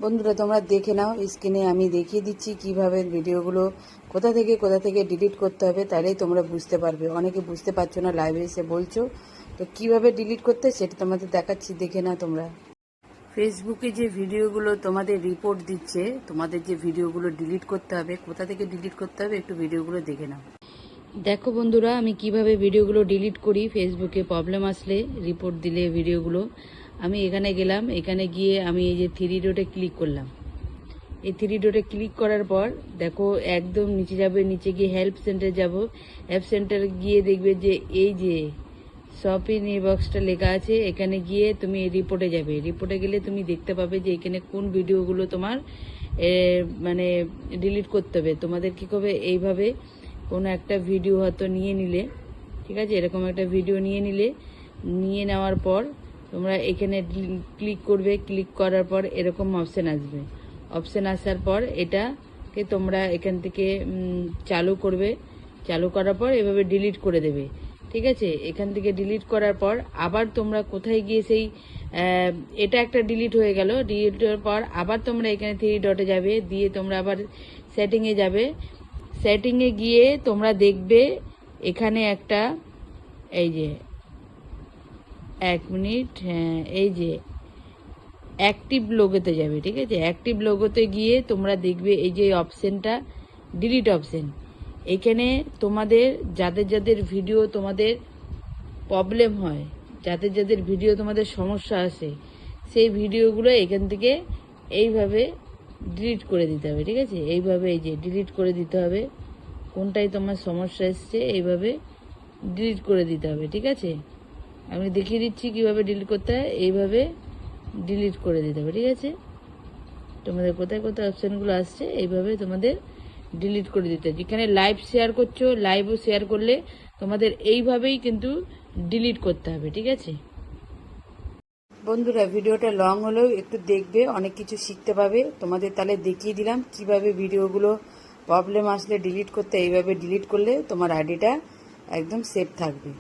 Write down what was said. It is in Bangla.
বন্ধুরা তোমরা দেখে নাও, স্ক্রিনে আমি দেখিয়ে দিচ্ছি কিভাবে ভিডিওগুলো কোথা থেকে ডিলিট করতে হবে, তাহলেই তোমরা বুঝতে পারবে। অনেকে বুঝতে পারছো না, লাইভে এসে বলছো, তো কিভাবে ডিলিট করতে সেটা তোমাদের দেখাচ্ছি, দেখে নাও তোমরা। ফেসবুকে যে ভিডিওগুলো তোমাদের রিপোর্ট দিচ্ছে, তোমাদের যে ভিডিওগুলো ডিলিট করতে হবে, কোথা থেকে ডিলিট করতে হবে একটু ভিডিওগুলো দেখে নাও। দেখো বন্ধুরা, আমি কিভাবে ভিডিওগুলো ডিলিট করি। ফেসবুকে প্রবলেম আসলে, রিপোর্ট দিলে ভিডিওগুলো, আমি এখানে গেলাম, এখানে গিয়ে আমি এই যে থ্রি ডটে ক্লিক করলাম। এই থ্রি ডটে ক্লিক করার পর দেখো একদম নিচে যাবে, নিচে গিয়ে হেল্প সেন্টার যাব। হেল্প সেন্টার গিয়ে দেখবে যে এই যে শপিং বক্সটা লেখা আছে, এখানে গিয়ে তুমি রিপোর্টে যাবে। রিপোর্টে গেলে তুমি দেখতে পাবে যে এখানে কোন ভিডিওগুলো তোমার মানে ডিলিট করতে হবে। তোমাদের কী করবে, এইভাবে কোনো একটা ভিডিও হয়তো নিয়ে নিলে, ঠিক আছে, এরকম একটা ভিডিও নিয়ে নেওয়ার পর তোমরা এখানে ক্লিক করবে। ক্লিক করার পর এরকম অপশান আসবে। অপশান আসার পর এটাকে তোমরা এখান থেকে চালু করবে। চালু করার পর এভাবে ডিলিট করে দেবে, ঠিক আছে। এখান থেকে ডিলিট করার পর আবার তোমরা কোথায় গিয়ে সেই এটা একটা ডিলিট হয়ে গেল। ডিলিট হওয়ার পর আবার তোমরা এখানে থ্রি ডটে যাবে, দিয়ে তোমরা আবার সেটিংয়ে যাবে। সেটিংয়ে গিয়ে তোমরা দেখবে এখানে একটা, এই যে এক মিনিট, হ্যাঁ, এই যে অ্যাক্টিভ লোগোতে যাবে, ঠিক আছে। অ্যাক্টিভ লোগোতে গিয়ে তোমরা দেখবে এই যে অপশানটা ডিলিট অপশান। এখানে তোমাদের যাদের ভিডিও তোমাদের প্রবলেম হয়, যাদের ভিডিও তোমাদের সমস্যা আসে, সেই ভিডিওগুলো এখান থেকে এইভাবে ডিলিট করে দিতে হবে, ঠিক আছে। এইভাবে এই যে ডিলিট করে দিতে হবে। কোনটাই তোমার সমস্যা এসছে এইভাবে ডিলিট করে দিতে হবে, ঠিক আছে। আমি দেখিয়ে দিচ্ছি কিভাবে ডিলিট করতে হয়। এইভাবে ডিলিট করে দিতে হবে, ঠিক আছে। তোমাদের কোথায় অপশানগুলো আসছে এইভাবে তোমাদের ডিলিট করে দিতে হবে। যেখানে লাইভ শেয়ার করছো, লাইভও শেয়ার করলে তোমাদের এইভাবেই কিন্তু ডিলিট করতে হবে, ঠিক আছে। বন্ধুরা ভিডিওটা লং হলেও একটু দেখবে, অনেক কিছু শিখতে পাবে। তোমাদের তাহলে দেখিয়ে দিলাম কিভাবে ভিডিওগুলো প্রবলেম আসলে ডিলিট করতে। এইভাবে ডিলিট করলে তোমার আইডিটা একদম সেফ থাকবে।